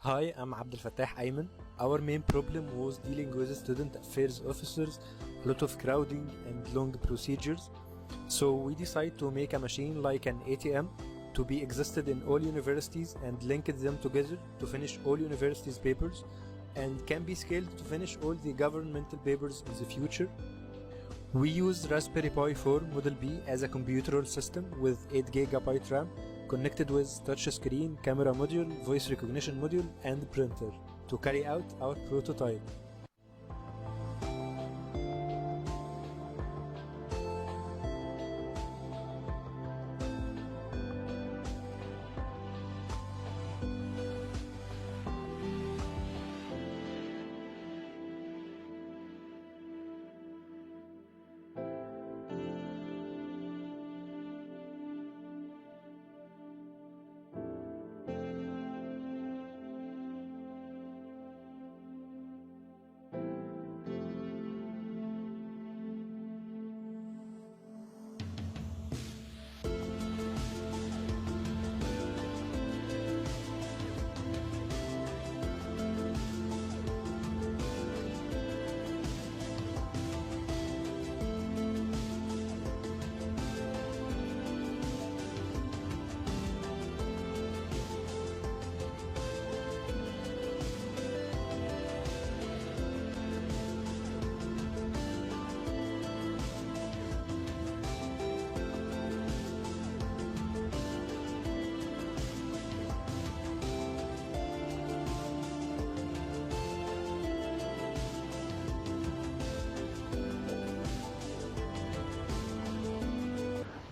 Hi, I'm Abdel Fattah Ayman. Our main problem was dealing with student affairs officers, a lot of crowding and long procedures. So we decided to make a machine like an ATM to be existed in all universities and linked them together to finish all universities' papers and can be scaled to finish all the governmental papers in the future. We use Raspberry Pi 4 Model B as a computer system with 8 GB RAM connected with touch screen, camera module, voice recognition module and printer to carry out our prototype.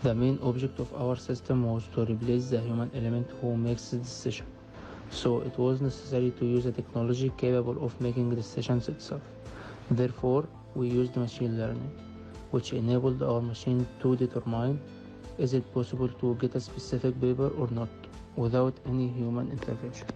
The main object of our system was to replace the human element who makes the decision. So it was necessary to use a technology capable of making decisions itself. Therefore, we used machine learning, which enabled our machine to determine is it possible to get a specific paper or not without any human intervention.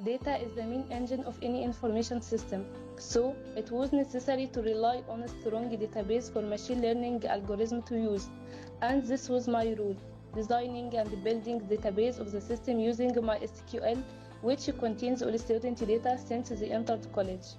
Data is the main engine of any information system, so it was necessary to rely on a strong database for machine learning algorithm to use. And this was my role, designing and building database of the system using MySQL, which contains all student data since they entered college.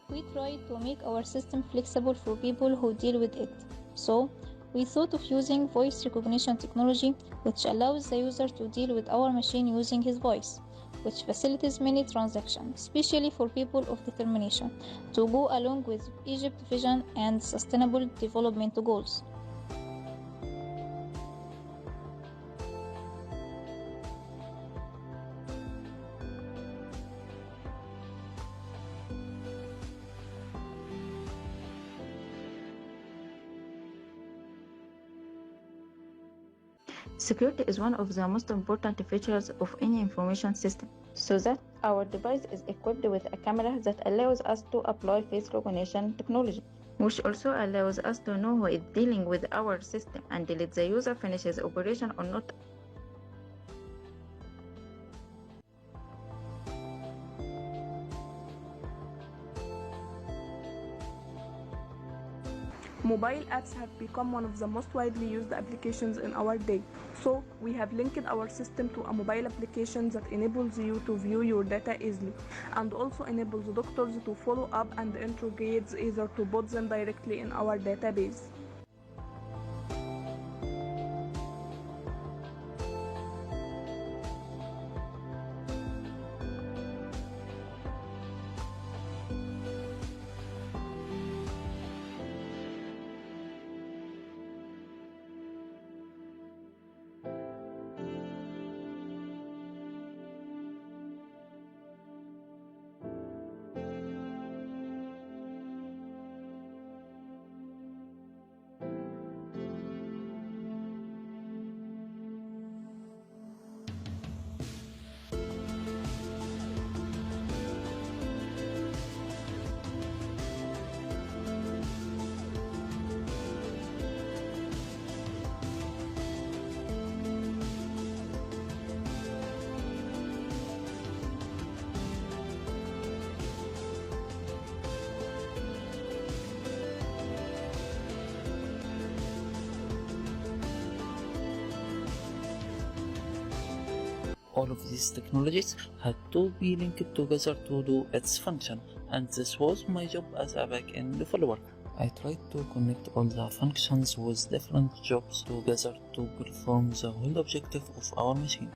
We tried to make our system flexible for people who deal with it. So, we thought of using voice recognition technology, which allows the user to deal with our machine using his voice, which facilitates many transactions, especially for people of determination, to go along with Egypt's vision and sustainable development goals. Security is one of the most important features of any information system, so that our device is equipped with a camera that allows us to apply face recognition technology, which also allows us to know who is dealing with our system and let the user finish his operation or not. Mobile apps have become one of the most widely used applications in our day. So we have linked our system to a mobile application that enables you to view your data easily and also enables doctors to follow up and interrogates either to put them directly in our database. All of these technologies had to be linked together to do its function, and this was my job as a back-end developer. I tried to connect all the functions with different jobs together to perform the whole objective of our machine.